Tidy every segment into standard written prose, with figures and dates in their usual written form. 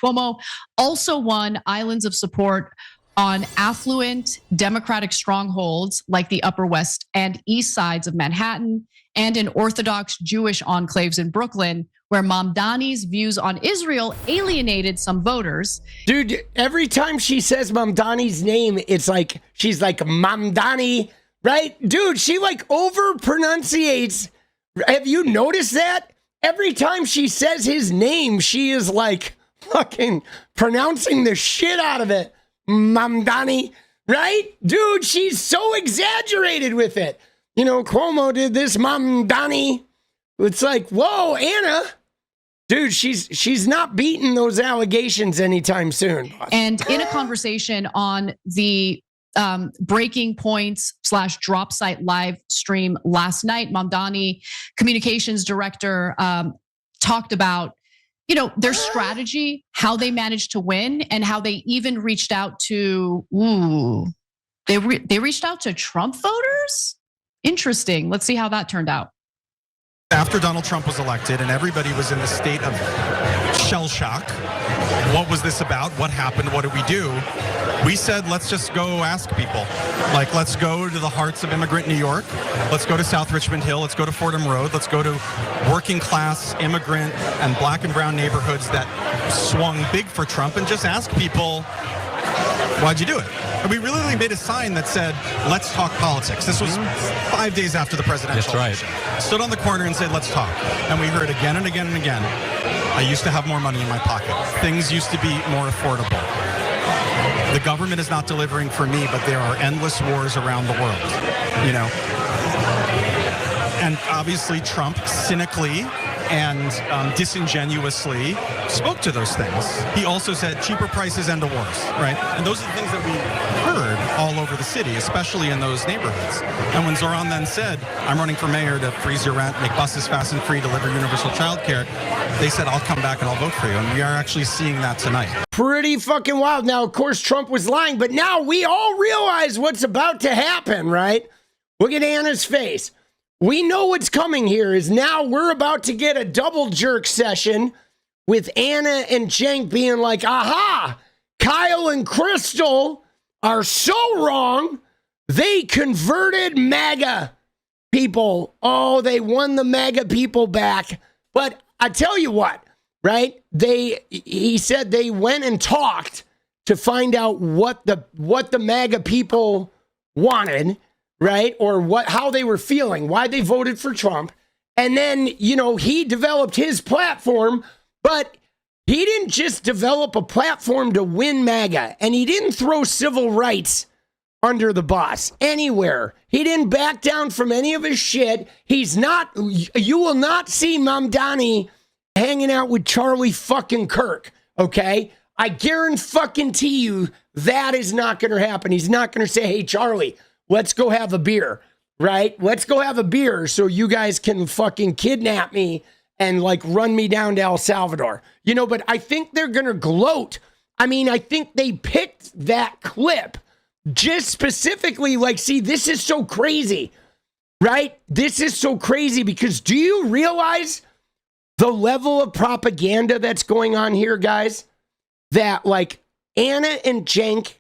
Cuomo also won islands of support on affluent Democratic strongholds like the Upper West and East Sides of Manhattan and in Orthodox Jewish enclaves in Brooklyn, where Mamdani's views on Israel alienated some voters. Dude, every time she says Mamdani's name, it's like, she's like, Mamdani, right? Dude, she like over pronunciates. Have you noticed that? Every time she says his name, she is like fucking pronouncing the shit out of it. Mamdani, right? Dude, she's so exaggerated with it. You know, Cuomo did this, Mamdani. It's like, whoa, Anna. Dude, she's not beating those allegations anytime soon. And in a conversation on the Breaking Points / Drop Site live stream last night, Mamdani, communications director, talked about, you know, their strategy, how they managed to win, and how they even reached out to, they reached out to Trump voters? Interesting. Let's see how that turned out. After Donald Trump was elected and everybody was in a state of shell shock, what was this about? What happened? What did we do? We said, let's just go ask people. Like, let's go to the hearts of immigrant New York. Let's go to South Richmond Hill. Let's go to Fordham Road. Let's go to working class, immigrant, and black and brown neighborhoods that swung big for Trump and just ask people, why'd you do it? And we really made a sign that said, let's talk politics. This was 5 days after the presidential election. Stood on the corner and said, let's talk. And we heard again and again and again, I used to have more money in my pocket. Things used to be more affordable. The government is not delivering for me, but there are endless wars around the world, you know? And obviously Trump cynically and disingenuously spoke to those things. He also said cheaper prices end the wars, right? And those are the things that we heard all over the city, especially in those neighborhoods. And when Zohran then said, I'm running for mayor to freeze your rent, make buses fast and free, deliver universal childcare, they said, I'll come back and I'll vote for you. And we are actually seeing that tonight. Pretty fucking wild. Now, of course, Trump was lying, but now we all realize what's about to happen, right? Look at Anna's face. We know what's coming here is now we're about to get a double jerk session with Ana and Cenk being like, aha, Kyle and Crystal are so wrong. They converted MAGA people. Oh, they won the MAGA people back. But I tell you what, right? He said they went and talked to find out what the MAGA people wanted, right? Or how they were feeling, why they voted for Trump. And then, you know, he developed his platform, but he didn't just develop a platform to win MAGA, and he didn't throw civil rights under the bus anywhere. He didn't back down from any of his shit. You will not see Mamdani hanging out with Charlie fucking Kirk, okay? I guarantee you that is not going to happen. He's not going to say, hey, Charlie, let's go have a beer, right? Let's go have a beer so you guys can fucking kidnap me and like run me down to El Salvador. You know, but I think they're going to gloat. I mean, I think they picked that clip just specifically like, see, this is so crazy, right? This is so crazy because do you realize the level of propaganda that's going on here, guys? That like Ana and Cenk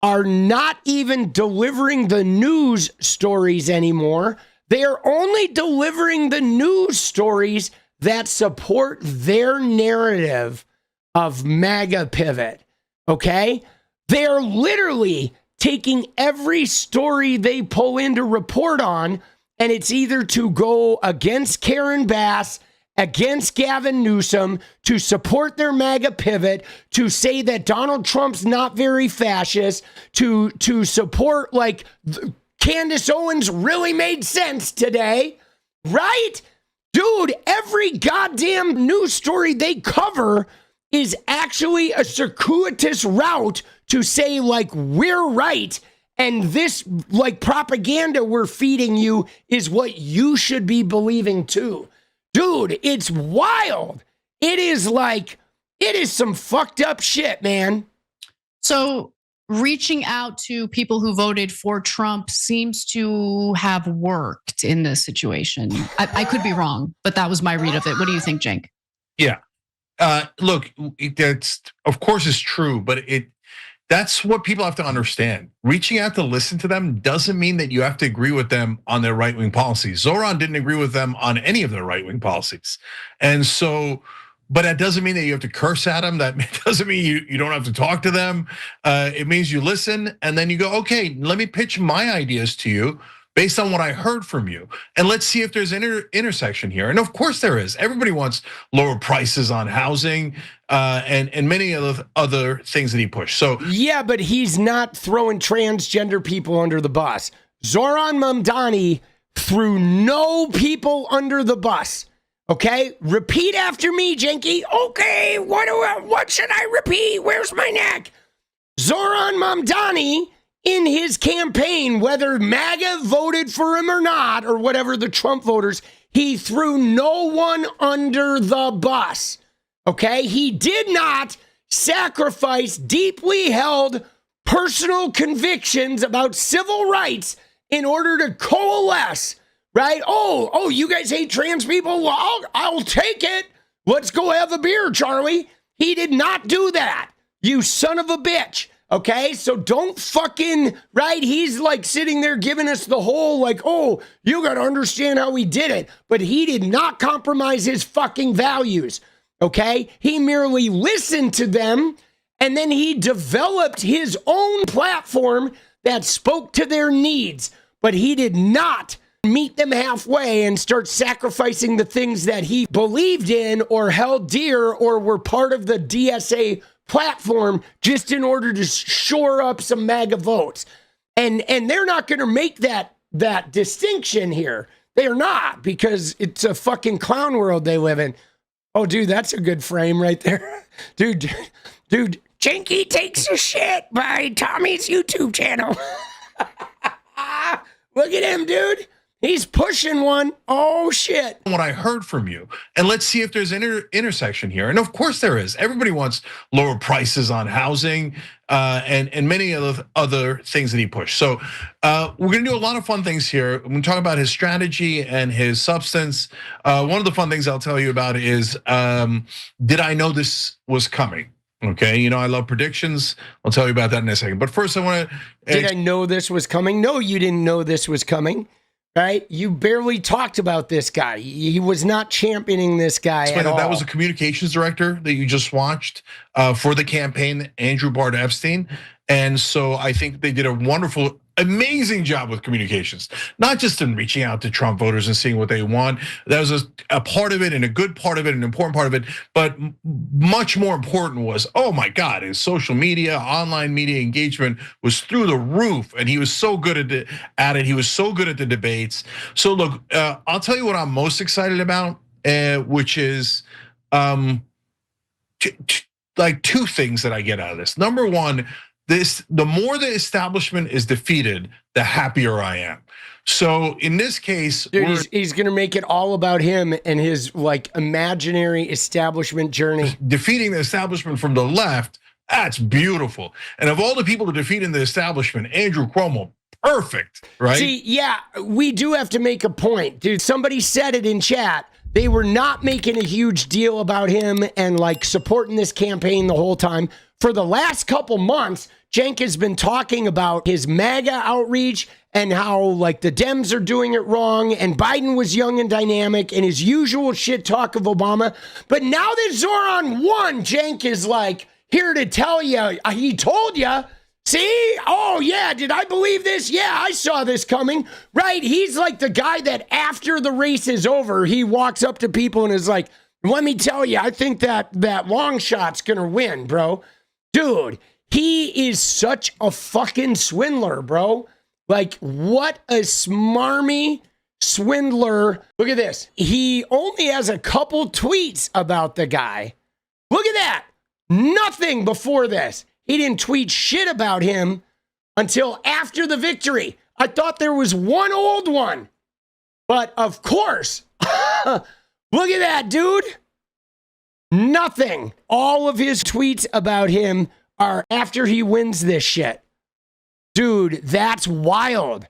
are not even delivering the news stories anymore. They are only delivering the news stories that support their narrative of Maga-pivot, okay? They're literally taking every story they pull in to report on, and it's either to go against Karen Bass, against Gavin Newsom, to support their Maga-pivot, to say that Donald Trump's not very fascist, to support like Candace Owens really made sense today, right? Dude, every goddamn news story they cover is actually a circuitous route to say like we're right and this like propaganda we're feeding you is what you should be believing too. Dude, it's wild. It is some fucked up shit, man. So reaching out to people who voted for Trump seems to have worked in this situation. I could be wrong, but that was my read of it. What do you think, Cenk? Yeah. Look, that's of course is true, but that's what people have to understand. Reaching out to listen to them doesn't mean that you have to agree with them on their right-wing policies. Zohran didn't agree with them on any of their right-wing policies. And so, but that doesn't mean that you have to curse at them. That doesn't mean you don't have to talk to them. It means you listen and then you go, okay, let me pitch my ideas to you based on what I heard from you. And let's see if there's an intersection here. And of course there is. Everybody wants lower prices on housing and many other things that he pushed. So yeah, but he's not throwing transgender people under the bus. Zohran Mamdani threw no people under the bus. Okay, repeat after me, Cenk. Okay, what should I repeat? Where's my neck? Zohran Mamdani, in his campaign, whether MAGA voted for him or not, or whatever the Trump voters, he threw no one under the bus. Okay, he did not sacrifice deeply held personal convictions about civil rights in order to coalesce. Right? Oh, you guys hate trans people? Well, I'll take it. Let's go have a beer, Charlie. He did not do that. You son of a bitch. Okay, so don't fucking, right? He's like sitting there giving us the whole like, oh, you got to understand how he did it. But he did not compromise his fucking values. Okay, he merely listened to them and then he developed his own platform that spoke to their needs. But he did not meet them halfway and start sacrificing the things that he believed in or held dear or were part of the DSA platform just in order to shore up some MAGA votes. And they're not going to make that distinction here. They're not, because it's a fucking clown world they live in. Oh, dude, that's a good frame right there. Dude, Cenk Takes a Shit by Tommy's YouTube channel. Look at him, dude. He's pushing one. Oh, shit. What I heard from you. And let's see if there's an intersection here. And of course there is. Everybody wants lower prices on housing and many other things that he pushed. So we're gonna do a lot of fun things here. We're gonna talk about his strategy and his substance. One of the fun things I'll tell you about is, did I know this was coming? Okay, I love predictions. I'll tell you about that in a second. But first I wanna- Did I know this was coming? No, you didn't know this was coming. Right? You barely talked about this guy. He was not championing this guy at all. That was a communications director that you just watched for the campaign, Andrew Bard Epstein. And so I think they did a wonderful, amazing job with communications, not just in reaching out to Trump voters and seeing what they want. That was a part of it and a good part of it, an important part of it. But much more important was, oh my God, his social media, online media engagement was through the roof. And he was so good at it. He was so good at the debates. So look, I'll tell you what I'm most excited about, which is like two things that I get out of this. Number one, the more the establishment is defeated, the happier I am. So in this case, dude, he's gonna make it all about him and his like imaginary establishment journey. Defeating the establishment from the left, that's beautiful. And of all the people to defeat in the establishment, Andrew Cuomo, perfect, right? See, yeah, we do have to make a point, dude. Somebody said it in chat. They were not making a huge deal about him and like supporting this campaign the whole time. For the last couple months, Cenk has been talking about his MAGA outreach and how like the Dems are doing it wrong and Biden was young and dynamic and his usual shit talk of Obama. But now that Zohran won, Cenk is like here to tell you, he told you. See? Oh, yeah. Did I believe this? Yeah, I saw this coming. Right? He's like the guy that after the race is over, he walks up to people and is like, let me tell you, I think that long shot's going to win, bro. Dude, he is such a fucking swindler, bro. Like, what a smarmy swindler. Look at this. He only has a couple tweets about the guy. Look at that. Nothing before this. He didn't tweet shit about him until after the victory. I thought there was one old one. But of course, look at that, dude. Nothing. All of his tweets about him are after he wins this shit. Dude, that's wild.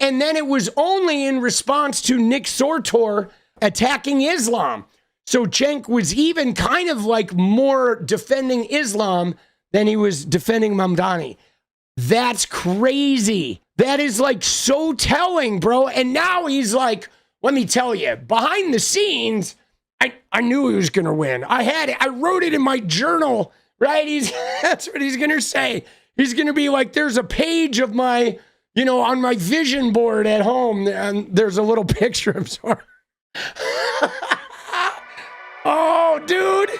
And then it was only in response to Nick Sortor attacking Islam. So Cenk was even kind of like more defending Islam than he was defending Mamdani. That's crazy. That is like so telling, bro. And now he's like, let me tell you, behind the scenes, I knew he was going to win. I wrote it in my journal, right? That's what he's going to say. He's going to be like, there's a page of my, on my vision board at home, and there's a little picture of Zohran. Oh, dude.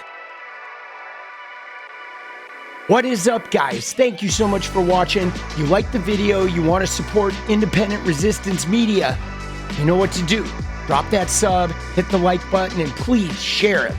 What is up, guys? Thank you so much for watching. You like the video, you want to support independent resistance media, you know what to do. Drop that sub, hit the like button, and please share it.